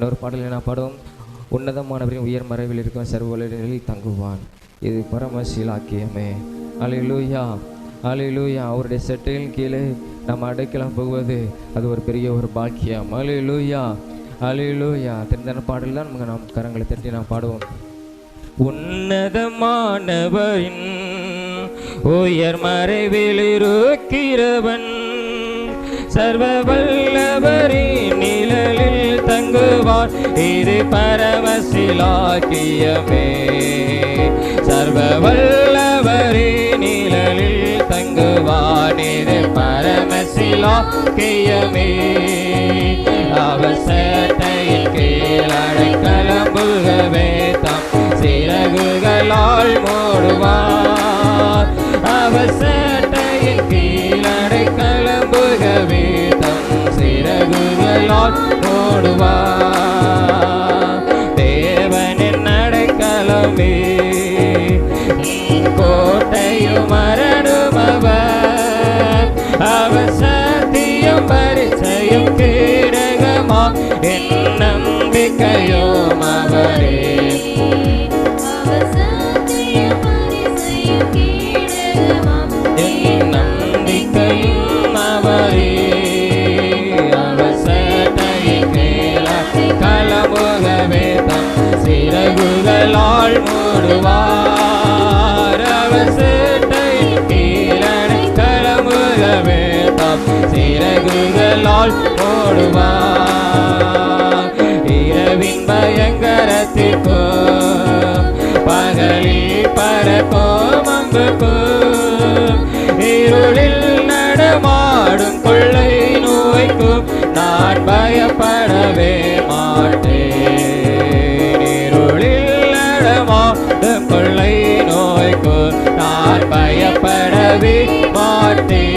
இன்னொரு பாடலில் நான் பாடுவோம். உன்னதமானவரின் உயர் மறைவில் இருக்கும் சர்வவல்லவரில் தங்குவான், இது பரமசீலாக்கியமே. அல்லேலூயா, அல்லேலூயா. அவருடைய செட்டையின் கீழே நம்ம அடைக்கலாம் போவது அது ஒரு பெரிய ஒரு பாக்கியம். அல்லேலூயா, அல்லேலூயா. தெரிந்த பாடல் தான் நாம் கரங்களை தட்டி நாம் பாடுவோம். உன்னதமானவரின் உயர் மறைவில் இருக்கிறவன் சர்வ வல்லவரின் நிழலில் தங்குவான், இது பரமசீலாக்கியமே. சர்வ வல்லவரின் நிழலில் தங்குவான், இது பரமசீலாக்கியமே. அவர் சேட்டையின் கீழ் அடைக்கலம் புகவே தம் சிறகுகளால் மூடுவார். அவர் சேட்டையின் கீழ் அடைக்கலம் புகவே தம் சிறகுகளால் மூடுவார். தேவனின் அடைக்கலமே கோட்டையும் அரணும் அவர், அவர் சத்தியம் பரிச்சயம் கேடகமா என் நம்பிக்கையும் அவரே. என் நம்பிக்கையும் அவரே. அவர் சேட்டையின் கீழ் கலமுகவே தம் சிறகுகளால் மூடுவார். அவர் சேட்டையின் கீழ் கலமுகவே தம் சிறகுகளால் மூடுவார். இரவின் பயங்கரத்திற்கும் பகலில் பறக்கும் அம்புக்கும் இருளில் நடமாடும் கொள்ளை நோய்க்கும் நான் பயப்படவே மாட்டேன். இருளில் நடமாடும் கொள்ளை நோய்க்கும் நான் பயப்படவே மாட்டேன்.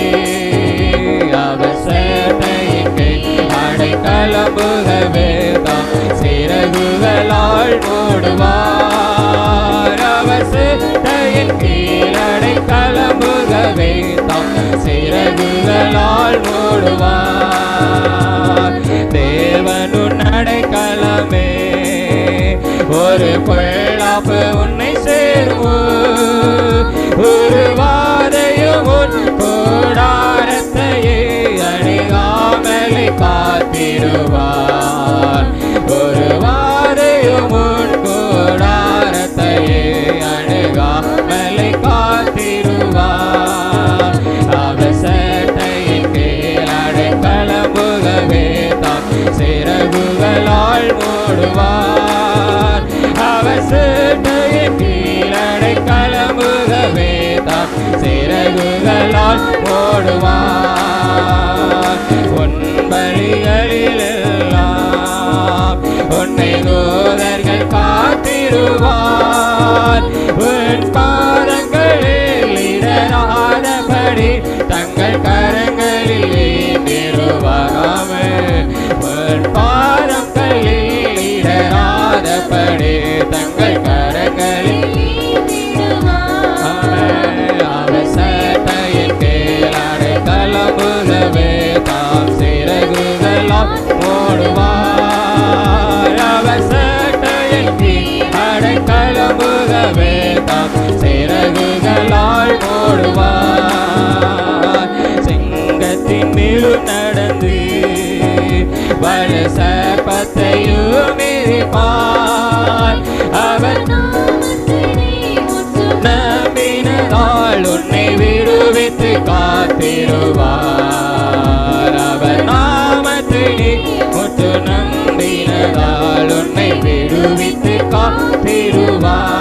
அவர் சேட்டையின் கீழ் அடைக்கலம் புகவே தம் சிறகுகளால் மூடுவார். அவர் சேட்டையின் கீழ் அடைக்கலம் புகவே தம் சிறகுகளால் மூடுவார். தேவனுன் அடைக்கலமே ஒரு பொல்லாப்பு உன்னை சேருமோ, ஒரு வாதையும் உன் கூடாரத்தையே அணுகாமலை காத்திடுவார். ஒரு வாதையும் உன் கூடாரத்தையே அணுகாமலை காத்திடுவார். அவர் சேட்டையின் கீழ் அடைக்கலம் புகவே தம் சிறகுகளால் மூடுவார். அவர் சேட்டையின் கீழ் அடைக்கலம் புகவே தம் சிறகுகளால் மூடுவார். உன் பலிகளிலெல்லாம் உன்னை தூதர்கள் காத்திடுவார். உன் பாதங்களில் இடராதபடி தங்கள் கரங்களில் ஏந்திடுவாராமே. உன் பாதங்களில் இடராதபடி தங்கள் கரங்களில் அவர் சேட்டையின் கீழ் அடைக்கலம் புகவே தாம் சிறகுகளால் மூடுவார். அவர் சேட்டையின் கீழ் அடைக்கலம் புகவே தாம் சிறகுகளால் மூடுவார். சிங்கத்தின் மீது நடந்து வலு சர்ப்பத்தையும் மிதிப்பார். அவர் நம்பினதால் உன்னை விடுவித்து காத்திடுவார். அவர் நாமத்தினை முற்று நம்பினதால் உன்னை விடுவித்து காத்திடுவார்.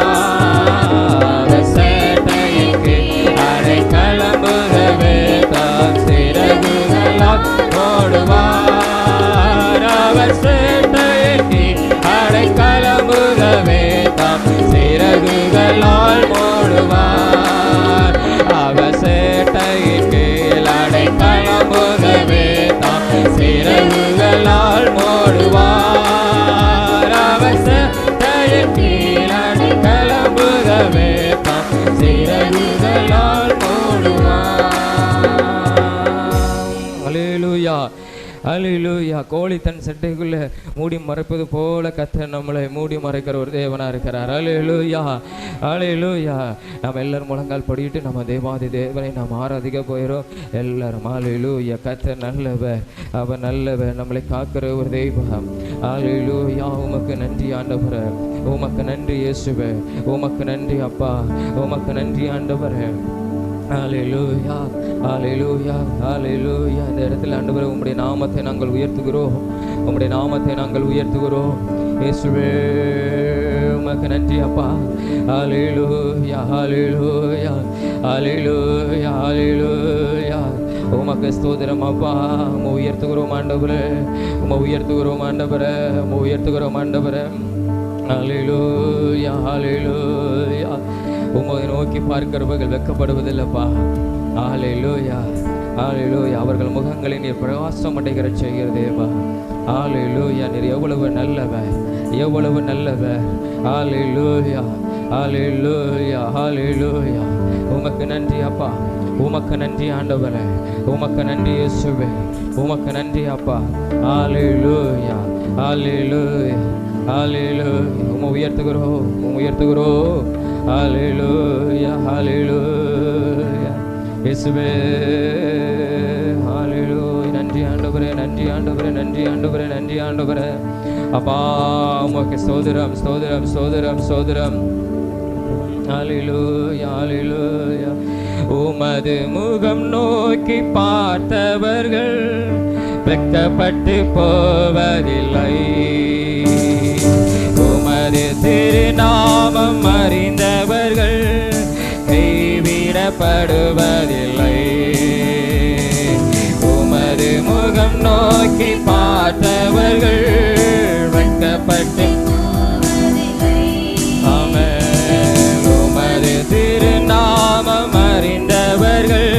சேட்டையின் கீழ் அடைக்கலம் புகவே தாம் சிறகுகளால் மூடுவார். அவர் சேட்டையின் கீழ் அடைக்கலம் புகவே தாம் சிறகுகளால் மூடுவார். அவர் சேட்டையின் கீழ் அடைக்கலம் புகவே தாம் சிறகுகளால் மூடுவார். அவர் சேட்டையின் கீழ் அல்லேலூயா. கோழி தன் சட்டைக்குள்ளே மூடி மறைப்பது போல கர்த்தர் நம்மளை மூடி மறைக்கிற ஒரு தேவனாக இருக்கிறார். அல்லேலூயா, அல்லேலூயா. நம்ம எல்லாரும் முழங்கால் படிட்டு நம்ம தேவாதி தேவனை நாம் ஆராதிக்க போயிடும் எல்லாரும். அல்லேலூயா. கர்த்தர் நல்லவர், அவர் நல்லவர், நம்மளை காக்கிற ஒரு தெய்வம். அல்லேலூயா. உமக்கு நன்றி ஆண்டவரே, உமக்கு நன்றி இயேசுவே, உமக்கு நன்றி அப்பா, உமக்கு நன்றி ஆண்டவரே. ஹல்லேலூயா, ஹல்லேலூயா, ஹல்லேலூயா. இந்த இடத்துல ஆண்டவரே உம்முடைய நாமத்தை நாங்கள் உயர்த்துகிறோம், உம்முடைய நாமத்தை நாங்கள் உயர்த்துகிறோம் இயேசுவே. உமக்கு நன்றி அப்பா. ஹல்லேலூயா, ஹல்லேலூயா, ஹல்லேலூயா, ஹல்லேலூயா. உமக்கு ஸ்தோத்திரம் அப்பா. உம்மை உயர்த்துகிறோம் ஆண்டவரே, உம்மை உயர்த்துகிறோம் ஆண்டவரே, உம்மை உயர்த்துகிறோம் ஆண்டவரே. ஹல்லேலூயா, ஹல்லேலூயா. உம்மை நோக்கி பார்க்கிறவர்கள் வெட்கப்படுவதில்லப்பா. ஹல்லேலூயா, ஹல்லேலூயா. அவர்கள் முகங்களை நீர் பிரகாசம் அடைகிற செய்கிறதேவா. ஹல்லேலூயா. நீர் எவ்வளவு நல்லவர், எவ்வளவு நல்லவர். ஹல்லேலூயா, ஹல்லேலூயா, ஹல்லேலூயா. உமக்கு நன்றி அப்பா, உமக்கு நன்றி ஆண்டவரே, உமக்கு நன்றி இயேசுவே, உமக்கு நன்றி அப்பா. ஹல்லேலூயா, ஹல்லேலூயா, ஹல்லேலூயா. உம்மை உயர்த்துகிறோம், உம்மை உயர்த்துகிறோம். ஹல்லேலூயா, ஹல்லேலூயா இயேசுவே. ஹல்லேலூயா. நன்றி ஆண்டவரே, நன்றி ஆண்டவரே, நன்றி ஆண்டவரே, நன்றி ஆண்டவரே. அப்பா உமக்கு ஸ்தோத்திரம், ஸ்தோத்திரம், ஸ்தோத்திரம், ஸ்தோத்திரம். ஹல்லேலூயா, ஹல்லேலூயா. உமது முகம் நோக்கி பார்த்தவர்கள் வெட்கப்பட்டு போவதில்லை, உமது திருநாமம் அறிந்தவர்கள் கைவிடப்படுவதில்லை. உமது முகம் நோக்கி பார்த்தவர்கள் வெட்கப்பட்டு ஆமென். உமது திருநாமம் அறிந்தவர்கள்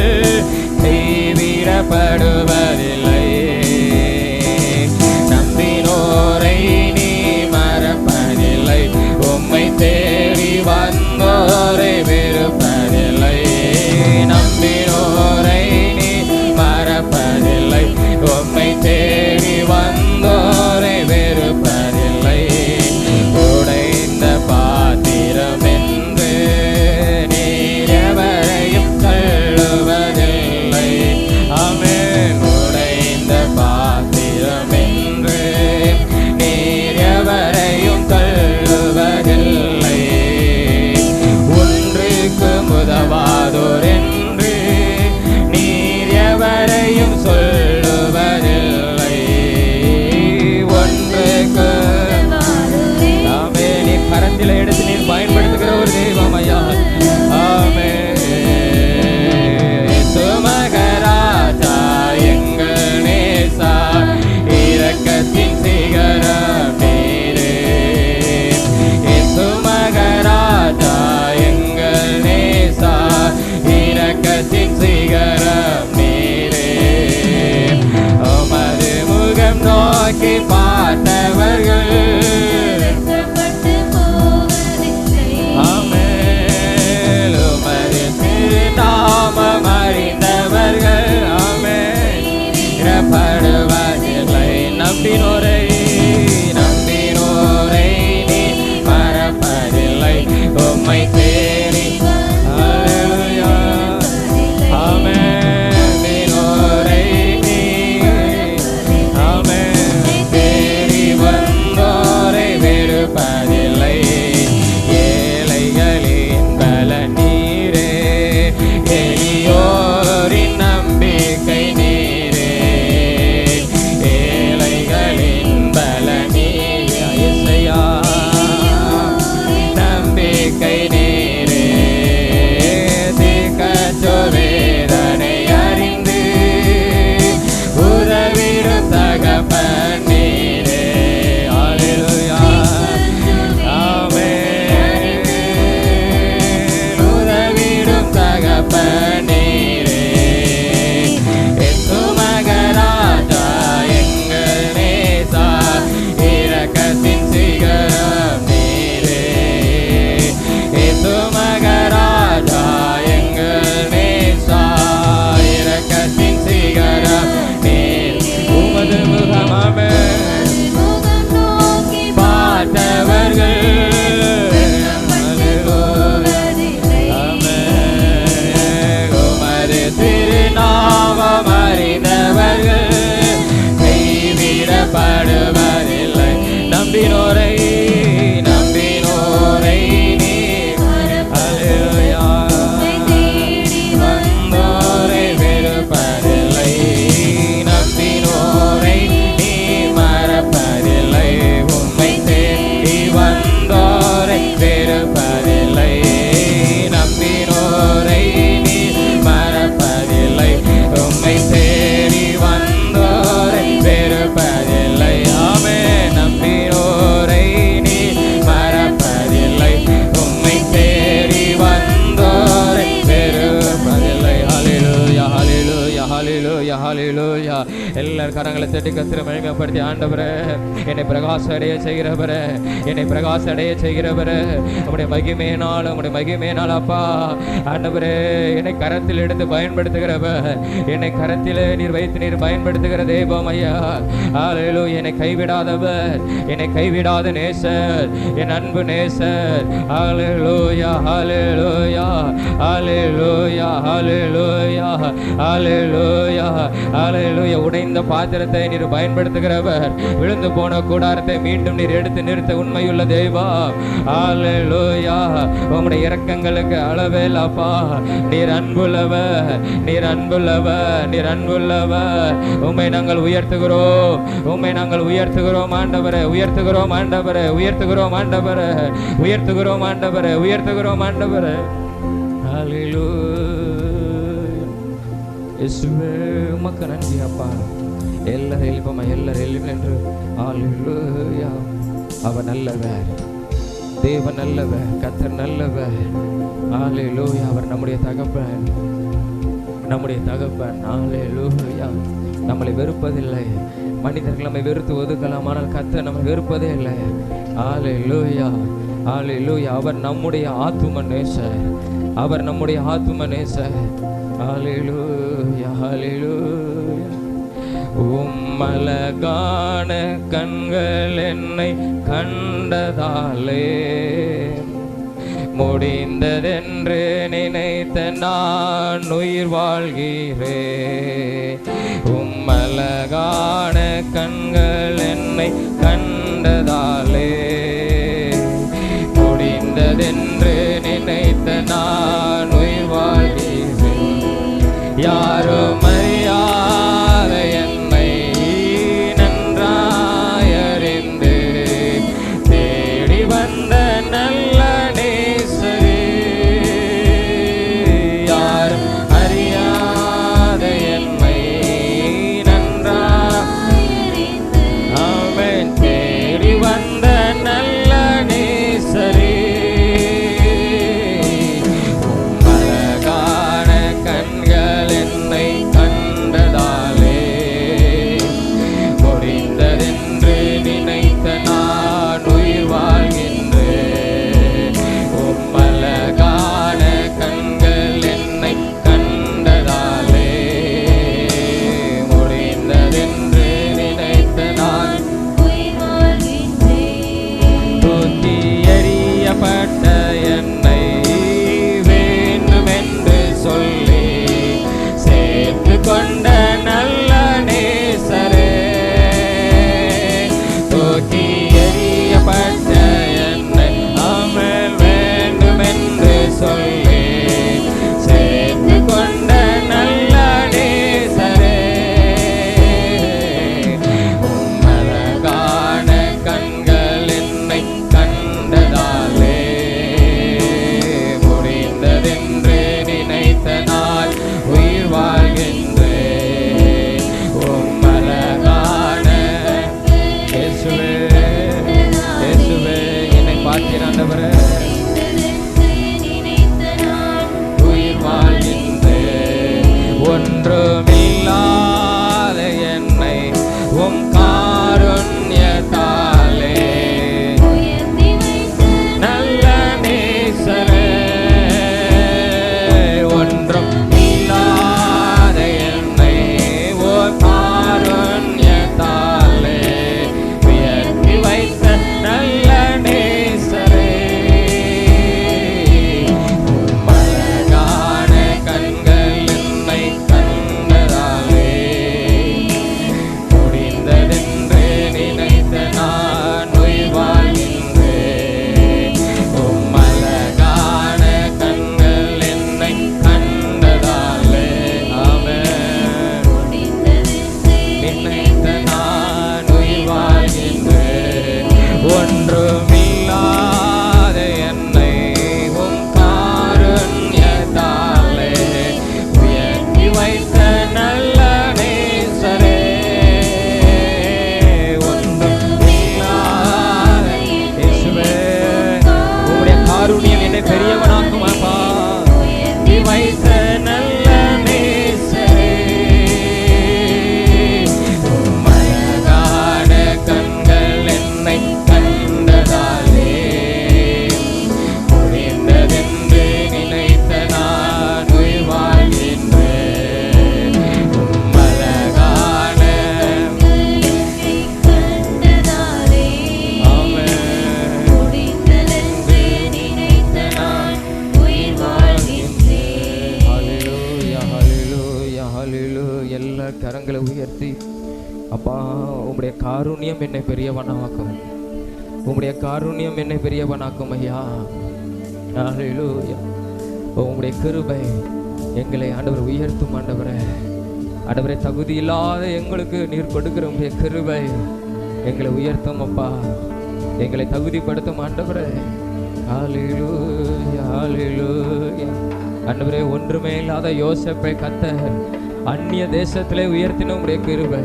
கைவிடப்படுவதில்லை. நம்பினோரை நீ மறப்பதில்லை, உம்மை தேடி வந்தோரை வெறுப்பதில்லை. நம்பினோரை நீ மறப்பதில்லை, உம்மை தேடி வந்தோரை வெறுப்பதில்லை. உடைந்த பாத்திரம் என்று நீர் எவரையும் தள்ளுவதில்லை. ஆமென். உடைந்த பாத்திரம் என்று நீர் எவரையும் தள்ளுவதில்லை. ஒன்றுக்கு உதவாதோர் என்று நீர் எவரையும் சொல்லுவதில்லை. ஒன்றுக்கு ஆமென். நீர் கரத்தில் எடுத்து நீர் பயன்படுத்துகிற ஒரு தெய்வம் ஐயா. ஆமென். சுமகராஜா எங்கள் நேசா, இரக்கத்தின் சிகரம் நீரே. சுமகராஜா எங்கள் நேசா, இரக்கத்தின் சிகரம் நீரே. உமது முகம் நோக்கி பார்த்தவர்கள் ஆமென். கரங்களை தட்டி கத்திர மகிமைப்படுத்தி ஆண்டவரே என்னை பிரகாச அடைய செய்கிறவரே, என்னை பிரகாச அடைய செய்கிறவரே, உம்முடைய மகிமையினால் உம்முடைய மகிமையினால் அப்பா ஆண்டவரே என்னை கரத்தில் எடுத்து பயன்படுத்துகிறவர், என்னை கரத்திலே நீர் வைத்து நீர் பயன்படுத்துகிற தெய்வம் ஐயா. ஹல்லேலூயா. என்னை கைவிடாதவர், என்னை கைவிடாத நேசர், என் அன்பு நேசர். ஹல்லேலூயா ஹல்லேலூயா ஹல்லேலூயா ஹல்லேலூயா ஹல்லேலூயா ஹல்லேலூயா. உடைந்த பாத்திரத்தை நீர் பயன்படுத்துகிறவர், விழுந்து போன கூடாரத்தை மீண்டும் நீர் எடுத்து நிறுத்த உண்மையுள்ள தெய்வம். ஹல்லேலூயா. உம்முடைய இரக்கங்களுக்கு அளவே இல்லப்பா. நீர் அன்புள்ளவர், நீர் அன்புள்ளவர், நீர் அன்புள்ளவர். உம்மை நாங்கள் உயர்த்துகிறோம், உம்மை நாங்கள் உயர்த்துகிறோம் ஆண்டவரே, உயர்த்துகிறோம் ஆண்டவரே, உயர்த்துகிறோம் ஆண்டவரே, உயர்த்துகிறோம் ஆண்டவரே, உயர்த்துகிறோம் ஆண்டவரே. ஹல்லேலூயா. இயேசுவே உமக்கு நன்றி அப்பா. எல்லாரும் எழுப்பமா, எல்லாரும் எழுப்ப என்று. ஹல்லேலூயா. அவர் நல்லவர், தேவன் நல்லவர், கர்த்தர் நல்லவர். ஹல்லேலூயா. அவர் நம்முடைய தகப்பன், நம்முடைய தகப்பன். ஹல்லேலூயா. நம்மளை வெறுப்பதில்லை. மனிதர்கள் நம்மை வெறுத்து ஒதுக்கலாம், ஆனால் கர்த்தர் நம்மை வெறுப்பதே இல்லை. ஹல்லேலூயா ஹல்லேலூயா. அவர் நம்முடைய ஆத்தும நேசர், அவர் நம்முடைய ஆத்தும நேசர். ஹல்லேலூயா ஹல்லேலூயா. உம்மலகான கண்கள் என்னை கண்டதாலே முடிந்ததென்று நினைத்த நான் உயிர் வாழ்கிறேன். உம்மலகான கண்கள் என்னை கண்டதாலே முடிந்ததென்று நினைத்த நான் உயிர் வாழ்கிறேன். யாரும் அறியாத என்னை நன்றாயறிந்து தேடி வந்த நல்ல நேசரே. யாரும் அறியாத என்னை நன்றாயறிந்து அவன் தேடி வந்த நல்ல நேசரே. அழகான கண்கள் என்னை கண்டதாலே முடிந்ததென்று நினைத்த நான் உயிர் வாழ்கின்றேன். உம்மலகான கண்கள் என்னை கண்டதாலே முடிந்ததென்று நினைத்த நான் உயிர் வாழ்கின்றேன். தூக்கி எறியப்பட்ட என்னை வேண்டுமென்று சொல்லி சேர்த்து கொண்ட நல்ல நேசரே. தூக்கி எறியப்பட்ட என்னை அவன் வேண்டுமென்று சொல்லி சேர்த்து கொண்ட நல்ல நேசரே. உம்மலகான கண்கள் என்னை கண்டதாலே முடிந்ததென்று நினைத்த நான் உயிர் வாழ்கின்றேன். உம்மலகான இயேசுவே இயேசுவே என்னை பார்த்தீர் ஆண்டவரே, உயிர் வாழ்கின்றேன். ஒன்றுமில்லாத என்னை உம் காருண்யத்தாலே நல்ல நேசரே. ஒன்றும் இல்லாத என்னை ஓர் காருண்யத்தாலே உயர்த்தி வைத்த நல்ல நேசரே. உம்மலகான கண்கள் என்னை கண்டதாலே முடிந்ததென்று நினைத்த நான் உயிர் வாழ்கின்றேன். உம்மலகான கண்கள் என்னை கண்டதாலே ஆமென் நினைத்த நான் உயிர் வாழ்கின்றேன். ஒன்றுமில்லாத என்னை உம் காருண்யத்தாலே உயர்த்தி வைத்த நல்ல நேசரே. ஒன்றுமில்லாத இயேசுவே உம்முடைய காருண்யம் என்னை பெரியவனாக்கும் அப்பா. உயர்த்தி வைத்த நல்ல நேசரே. உம்மை காருண்யம் என்னை பெரியவனாக்கும், உம்முடைய காருண்யம் என்னை பெரியவனாக்கும் ஐயா. ஹல்லேலூயா. உம்முடைய கிருபை எங்களை ஆண்டவர் உயர்த்தும் ஆண்டவரே. ஆண்டவரே, தகுதி இல்லாத எங்களுக்கு நீர் கொடுக்கிற உம்முடைய கிருபை எங்களை உயர்த்தும் அப்பா, எங்களை தகுதிப்படுத்தும் ஆண்டவரே. ஹல்லேலூயா, ஹல்லேலூயா. ஆண்டவரே, ஒன்றுமே இல்லாத யோசேப்பை கர்த்தர் அந்நிய தேசத்திலே உயர்த்தின உம்முடைய கிருபை.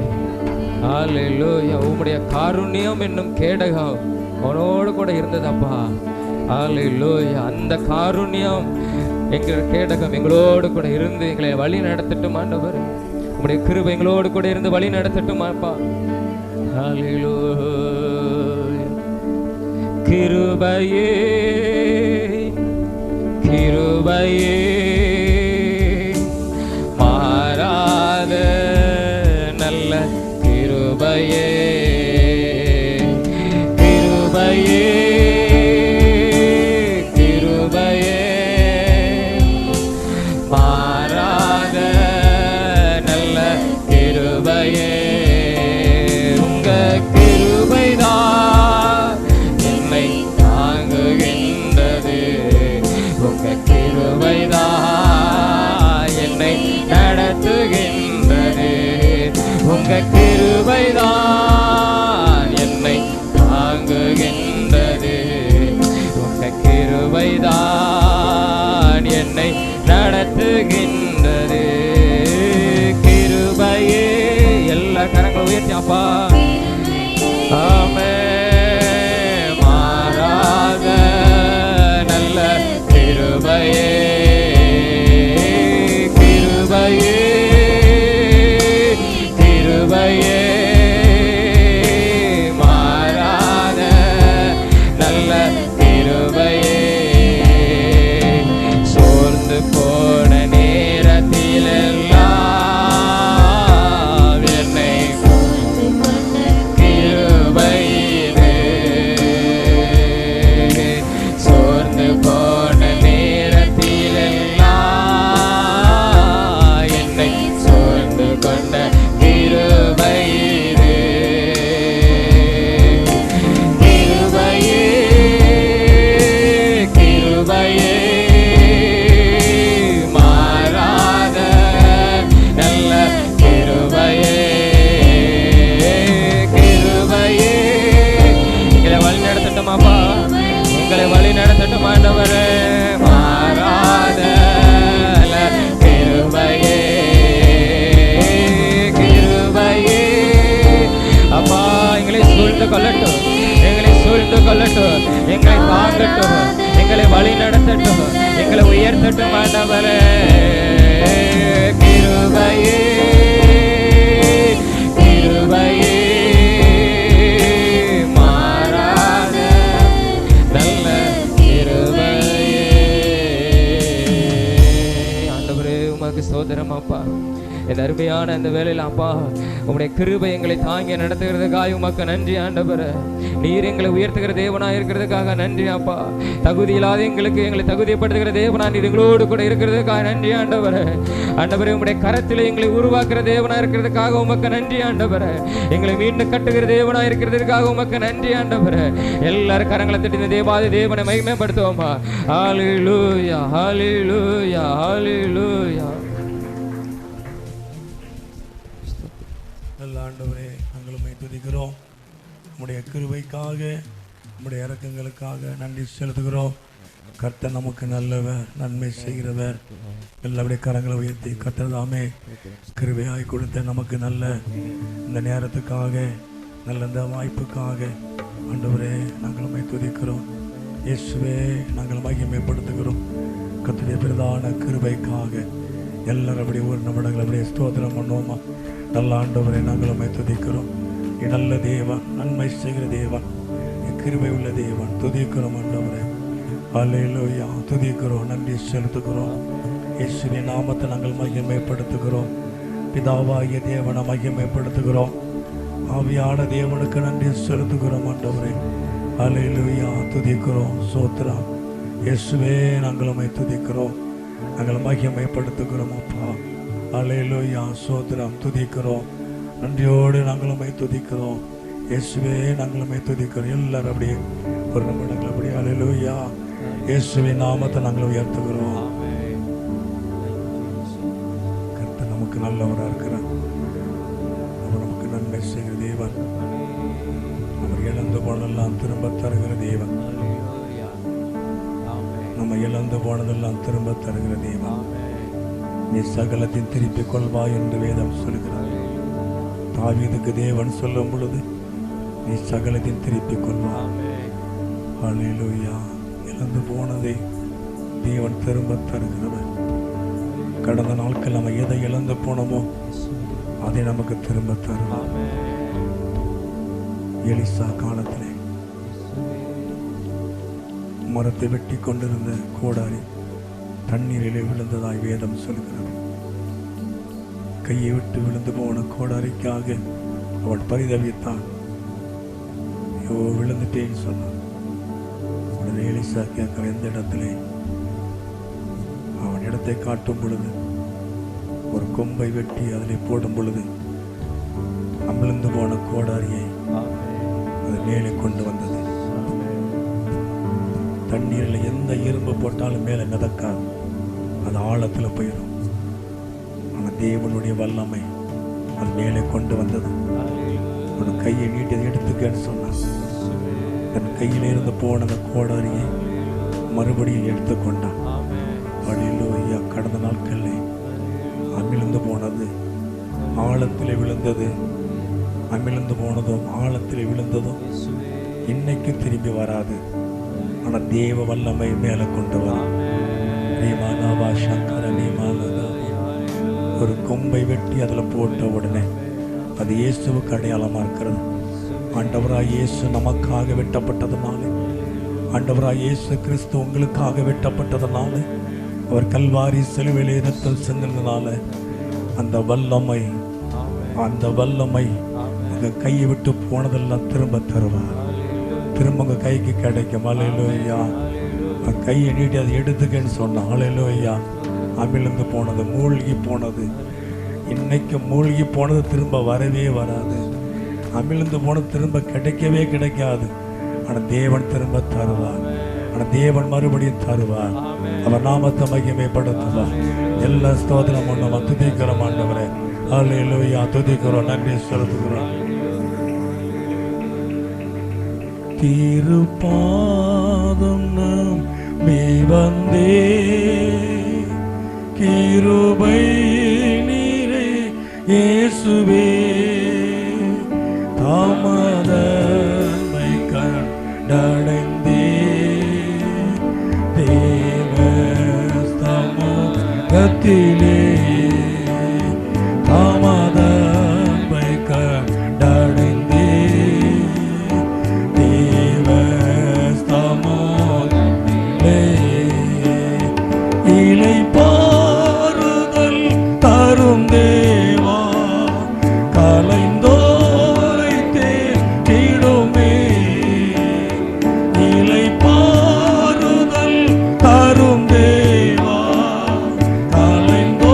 ஹல்லேலூயா. உம்முடைய காருண்யம் என்னும் கேடகம் அவனோடு கூட இருந்ததப்பா. ஹல்லேலூயா. அந்த காருண்யம் எங்கள் கேடகம் எங்களோடு கூட இருந்து எங்களை வழி நடத்தட்டும் ஆண்டவர். உம்முடைய கிருபை எங்களோடு கூட இருந்து வழி நடத்தட்டும் அப்பா. ஹல்லேலூயா. கிருபையே கிருபையே மாறாத நல்ல கிருபையே கிருபையே கிருபையே மாறாத நல்ல கிருபையே. உங்க கிருபைதான் என்னை தாங்குகின்றது, உங்க கிருபைதான் என்னை நடத்துகின்றது, உங்க கிருபைதான் என்னை தாங்குகின்றது, உங்க கிருபைதான் என்னை நடத்துகின்றது. கிருபையே. எல்லா கரங்களை உயர்த்தி அப்பா. ஆமென். மாறாத நல்ல கிருபையே கிருபையே கிருபையே மாறாத நல்ல கிருபையே. சோர்ந்து போன நேரத்திலெல்லாம் என்னை கிருபையிலே, சோர்ந்து போன நேரத்திலெல்லாம் என்னை சோர்ந்து கொண்ட கிருபையிலே. கிருபையே கிருபையே மாறாத நல்ல கிருபையே கிருபையே. எங்களை வழி நடத்தட்டுமாப்பா, எங்களை வழி நடத்தட்டும் ஆண்டவரே. மாறாத நல்ல கிருபையே கிருபையே. அப்பா, எங்களை சூழ்ந்து கொள்ளட்டும், எங்களை சூழ்ந்து கொள்ளட்டும், எங்களை தாங்கட்டும், எங்களை வழி நடத்தட்டும், எங்களை உயர்த்தட்டும் ஆண்டவரே. கிருபையே கிருபையே மாறாத நல்ல கிருபையே. ஆண்டவரே, உமக்கு ஸ்தோத்திரம் அப்பா. இந்த அருமையான இந்த வேலையில் அப்பா, உம்முடைய கிருபை எங்களை தாங்கி நடத்துகிறதுக்காக உமக்கு நன்றி ஆண்டவரே. நீர் எங்களை உயர்த்துகிற தேவனாக இருக்கிறதுக்காக நன்றி அப்பா. தகுதி இல்லாத எங்களுக்கு எங்களை தகுதிப்படுத்துகிற தேவனா நீர் எங்களோடு கூட இருக்கிறதுக்காக நன்றி ஆண்டவரே. ஆண்டவரே, உம்முடைய கரத்தில் எங்களை உருவாக்குற தேவனாக இருக்கிறதுக்காக உமக்கு நன்றி ஆண்டவரே. எங்களை மீண்டும் கட்டுகிற தேவனாக இருக்கிறதுக்காக உமக்கு நன்றி ஆண்டவரே. எல்லாரும் கரங்களை தட்டி இந்த தேவாதி தேவனை மகிமைப்படுத்துவோமா. ஹல்லேலூயா ஹல்லேலூயா ஹல்லேலூயா. நல்ல ஆண்டவரே, நாங்கள் உம்மை துதிக்கிறோம். உம்முடைய கிருபைக்காக உம்முடைய இரக்கங்களுக்காக நன்றி செலுத்துகிறோம். கர்த்தர் நமக்கு நல்லவர், நன்மை செய்கிறவர். எல்லாருடைய கரங்களை உயர்த்தி கர்த்தர் தாமே கிருபையாய் கொடுத்த நமக்கு நல்ல இந்த நேரத்துக்காக, நல்ல இந்த வாய்ப்புக்காக ஆண்டவரே நாங்கள் உம்மை துதிக்கிறோம். இயேசுவே, நாங்கள் மகிமைப்படுத்துகிறோம். கர்த்தருடைய பிரதான கிருபைக்காக எல்லாரும் அப்படி ஒரு நிமிடங்கள் அப்படியே ஸ்தோத்திரம் பண்ணுவோமா. நல்ல ஆண்டவரை நாங்கள் உம்மை துதிக்கிறோம். நல்ல தேவன், நன்மை செய்கிற தேவன், கிருபை உள்ள தேவன், துதிக்கிறோம் ஆண்டவரே. அல்லேலூயா, துதிக்கிறோம், நன்றி செலுத்துகிறோம். இயேசுவின் நாமத்தை நாங்கள் மகிமைப்படுத்துகிறோம். பிதாவாகிய தேவனை மகிமைப்படுத்துகிறோம். ஆவியான தேவனுக்கு நன்றி செலுத்துகிறோம் ஆண்டவரே. அல்லேலூயா, துதிக்கிறோம், சோத்திரம். இயேசுவே, நாங்கள் உம்மை துதிக்கிறோம், நாங்கள் மகிமைப்படுத்துகிறோம் அப்பா. அல்லேலூயா, சோத்திரம், துதிக்கிறோம். நன்றியோடு நாங்கள் உம்மை துதிக்கிறோம். இயேசுவே நாங்கள் உம்மை துதிக்கிறோம். எல்லாரும் அப்படியே ஒரு நிமிடங்கள் அப்படியே அல்லேலூயா இயேசுவின் நாமத்தை நாங்கள் உயர்த்துகிறோம். கர்த்தர் நமக்கு நல்லவராக இருக்கிறார். அவர் நமக்கு நன்மை செய்கிற தேவன். அவர் இழந்து போனதெல்லாம் திரும்ப தருகிற தேவன். நம்ம இழந்து போனதெல்லாம் திரும்ப தருகிற தேவன். நீ சகலத்தின் திருப்பிக் கொள்வாய் என்று வேதம் சொல்கிறார். தாவீதுக்கு தேவன் சொல்லும் பொழுது நீ சகலத்தின் திருப்பிக் கொள்வாய். அல்லேலூயா. இழந்து போனதை தேவன் திரும்ப தருகிறவர். கடந்த நாட்கள் நம்ம எதை இழந்து போனோமோ அதை நமக்கு திரும்ப தருவார். எலிசா காலத்திலே மரத்தை வெட்டி கொண்டிருந்த கோடாரி தண்ணீரிலே விழுந்ததாய் வேதம் சொல்கிறது. கையை விட்டு விழுந்து போன கோடாரிக்காக அவன் பரிதவித்தான். ஐயோ விழுந்துட்டேன்னு சொன்னான். உடனே எலிசா கேட்கிற எந்த இடத்திலே அவன் இடத்தை காட்டும் பொழுது ஒரு கொம்பை வெட்டி அதிலே போடும் பொழுது அமிழ்ந்து போன கோடாரியை அது மேலே கொண்டு வந்தது. தண்ணீரில் எந்த இரும்பு போட்டாலும் மேலே மிதக்காது, அது ஆழத்தில் போயிடும். ஆனால் தேவனுடைய வல்லமை அது மேலே கொண்டு வந்தது. ஒரு கையை நீட்டி அதை எடுத்துக்கன்னு சொன்னான். தன் கையில் இருந்து போன அந்த கோடாரியை மறுபடியும் எடுத்துக்கொண்டான். அல்லேலூயா. கடந்த நாட்களில் அமிழ்ந்து போனது ஆழத்திலே விழுந்தது. அமிழ்ந்து போனதும் ஆழத்திலே விழுந்ததும் இன்னைக்கு திரும்பி வராது. ஆனால் தேவ வல்லமை மேலே கொண்டு வரும். ஒரு கொம்பை வெட்டி அதில் போட்ட உடனே அது இயேசுவுக்கு அடையாளமாக இருக்கிறது. ஆண்டவராய் இயேசு நமக்காக வெட்டப்பட்டதுனால, ஆண்டவராய் இயேசு கிறிஸ்து உங்களுக்காக வெட்டப்பட்டதுனால, அவர் கல்வாரி சிலுவையிலே இரத்தம் சிந்தினதுனால அந்த வல்லமை உங்க கையை விட்டு போனதெல்லாம் திரும்ப தருவார். திரும்ப உங்க கைக்கு கிடைக்கும். அல்லேலூயா. கையை நீட்டி அதை எடுத்துக்கன்னு சொன்னான். அல்லேலூயா. அமிழ்ந்து போனது, மூழ்கி போனது, இன்னைக்கு மூழ்கி போனது திரும்ப வரவே வராது. அமிழ்ந்து போனது திரும்ப கிடைக்கவே கிடைக்காது. ஆனால் தேவன் திரும்ப தருவார். ஆனால் தேவன் மறுபடியும் தருவார். அவர் நாமத்தை மகிமைப்படுத்துவார். எல்லா ஸ்தோத்திரம் நம்ம துதிக்கிறோம் ஆண்டவரே. அல்லேலூயா. துதிக்கிறோம், நன்றி செலுத்துகிறோம். திருப்பாதம் நம்பி வந்தே கிருபை நீரே இயேசுவே தாமதமை கண்டடைந்தே தேவ சமூகத்திலே தாமதமை கண்டடைந்தே தேவ சமூகத்திலே இலை பாருதல் தரும் தேவா கலைந்தோரை தேடிடுமே. இலை பாருதல் தரும் தேவா கலைந்தோ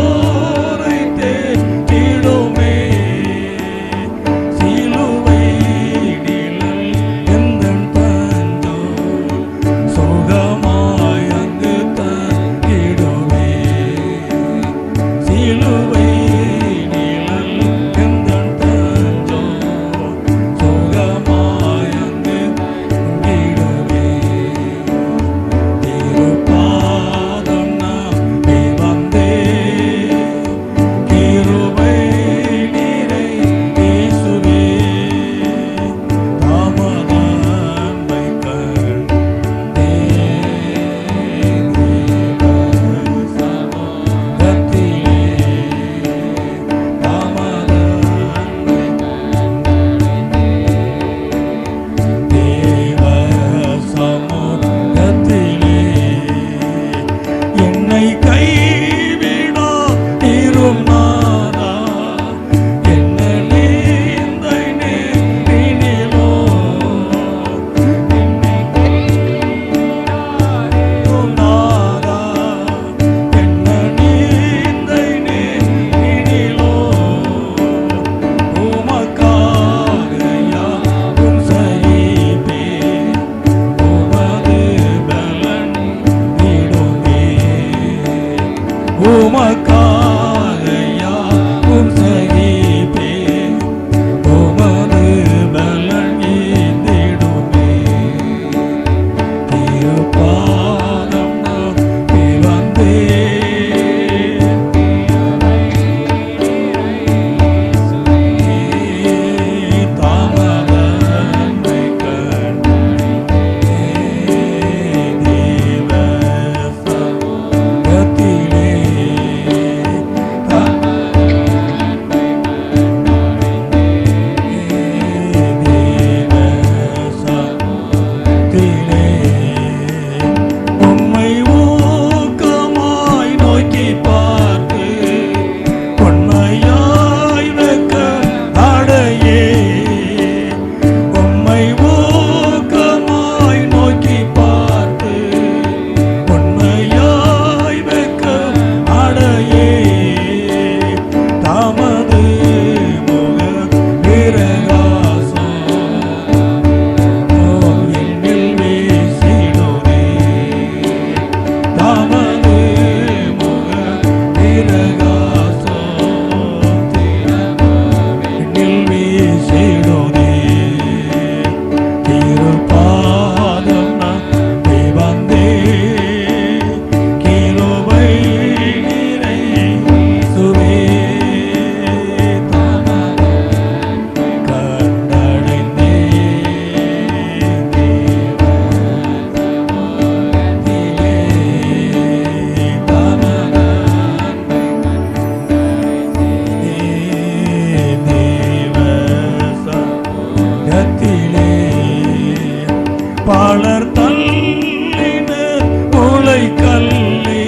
பலர் தள்ளினர் மூளை கல்லே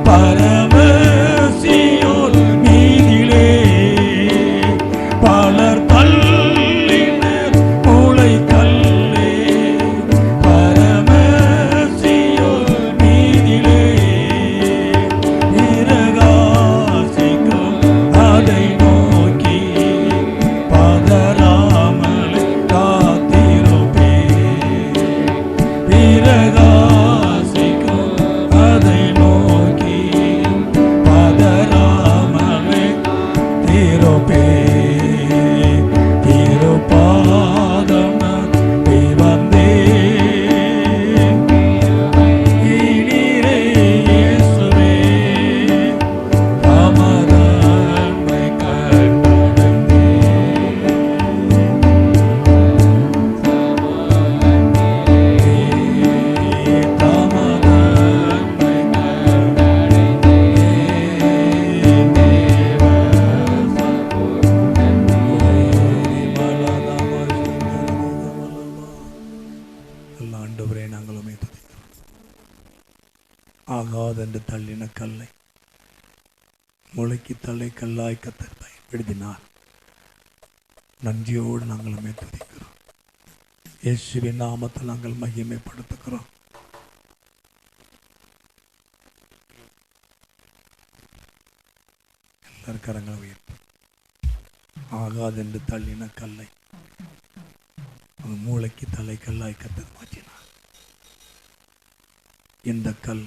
பரமசியோன் மீதிலே பலர் தள்ளினர் மூளை கல்லே பரமசியோன் மீதிலே இரகாசிக்கும் அதை நோக்கி பதறாமல் காத்திருப்பே இரகாசிக்கும் அதை நோக்கி பதறாமல் திருப்பே திருப்பாதம் நம்பி வந்தேன் நீரே இயேசுவே தமதன்மை ஆண்டவரே நாங்களுமே துதிக்கிறோம். ஆகாதென்று தள்ளின கல்லை முளைக்கு தள்ளை கல்லாய் கத்தர் பயன்படுத்தினார். நன்றியோடு நாங்களுமே துதிக்கிறோம். இயேசுவின் நாமத்தில் நாங்கள் மகிமைப்படுத்துகிறோம். எல்லாரும் கரங்களை உயர்த்து. ஆகாதென்று தள்ளின கல்லை அவன் மூளைக்கு தலை கல்லாய் கத்தர் மாற்றினார். இந்த கல்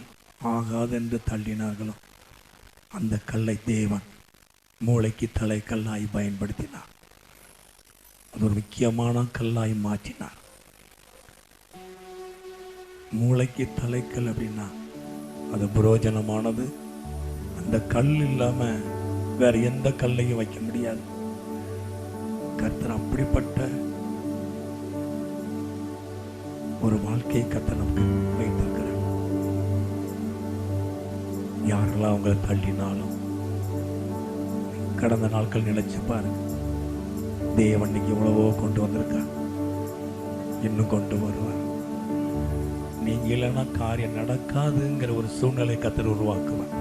ஆகாதென்று தள்ளினார்களோ அந்த கல்லை தேவன் மூளைக்கு தலை கல்லாய் பயன்படுத்தினார். அது ஒரு முக்கியமான கல்லாய் மாற்றினார். மூளைக்கு தலைக்கல் அப்படின்னா அது புரோஜனமானது. அந்த கல் இல்லாம வேற எந்த கல்லையும் வைக்க முடியாது. கர்த்தர் அப்படிப்பட்ட ஒரு வாழ்க்கையை கர்த்தர் நமக்கு வைத்திருக்கிறார். யாரெல்லாம் அவங்களை தள்ளினாலும் கடந்த நாட்கள் நினைச்சு பாருங்க. தேவன் இன்னைக்கு எவ்வளவோ கொண்டு வந்திருக்கார், இன்னும் கொண்டு வருவார். நீங்க இல்லைன்னா காரியம் நடக்காதுங்கிற ஒரு சூழ்நிலை கர்த்தர் உருவாக்குவார்.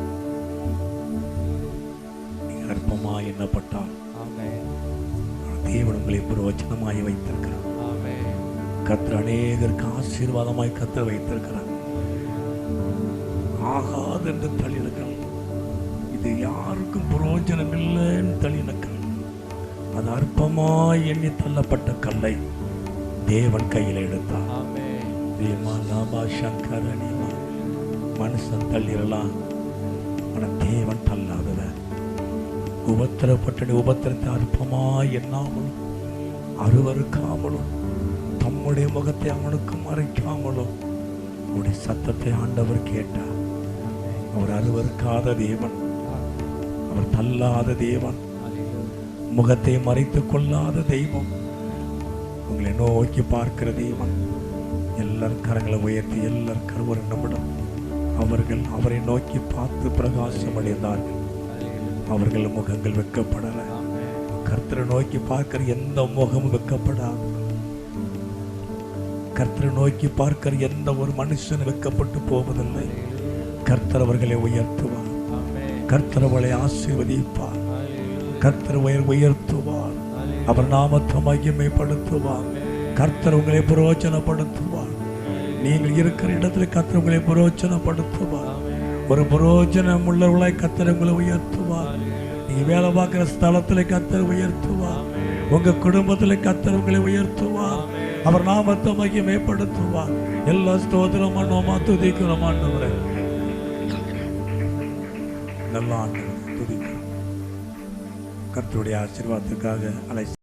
நீங்க அற்பமா எண்ணப்பட்டால் தேவன் உங்களை பிரயோஜனமாய் வைத்திருக்கிறார். கர்த்தர் அநேகருக்கு ஆசீர்வாதமாய் கர்த்தர் வைத்திருக்கிறார். ஆகாது என்று தள்ளினக்கள், இது யாருக்கும் பிரயோஜனம் இல்லைன்னு தள்ளினக்கள், அது அற்பமாய் எண்ணி தள்ளப்பட்ட கல்லை தேவன் கையில் எடுத்தார். மனுஷன் தள்ளிடலாம், ஆனால் தேவன் தள்ளாதவர். உபத்திரப்பட்ட உபத்திரத்தை அற்பமாய் எண்ணாமலும் அருவருக்காமலும் தம்முடைய முகத்தை அவனுக்கு மறைக்காமலும் அவருடைய சத்தத்தை ஆண்டவர் கேட்டார். அவர் அருவருக்காத தேவன், அவர் தள்ளாத தேவன், முகத்தை மறைத்துக் கொள்ளாத தெய்வம், உங்களை நோக்கி பார்க்கிற தேவன். எல்லாரும் கரங்களை உயர்த்தி எல்லாரும் கருவறை நம்மிடம் அவர்கள் அவரை நோக்கி பார்த்து பிரகாசம் அடைந்தார்கள். அவர்கள் முகங்கள் வெட்கப்படல. கர்த்தரை நோக்கி பார்க்கிற எந்த முகமும் வெட்கப்படாது. கர்த்தரை நோக்கி பார்க்கிற எந்த ஒரு மனுஷன் வெட்கப்பட்டு போவதில்லை. கர்த்தர் அவர்களை உயர்த்துவார். கர்த்தர் அவளை ஆசீர்வதிப்பார். கர்த்தர் உயர்த்துவார். அவர் நாமத்தை மகிமைப்படுத்துவார். கர்த்தர் உங்களை பிரயோஜனப்படுத்துவார். நீங்கள் இருக்கிற இடத்துல கர்த்தர் உங்களை பிரயோஜனப்படுத்துவார். ஒரு பிரயோஜனம் உள்ளவர்களாய் கர்த்தர் உங்களை உயர்த்துவார். நீங்க வேலை பார்க்கிற ஸ்தலத்துல கர்த்தர் உயர்த்துவார். உங்க குடும்பத்துல கர்த்தர் உங்களை உயர்த்துவார். அவர் நாமத்தை மகிமைப்படுத்துவார். எல்லா ஸ்தோத்திரம் பண்ணுவோமா, துதிக்கிறோம் ஆண்டவரே. நல்ல ஆண்டவரே துதிக்கிறோம். கர்த்தருடைய ஆசீர்வாதத்துக்காக அலை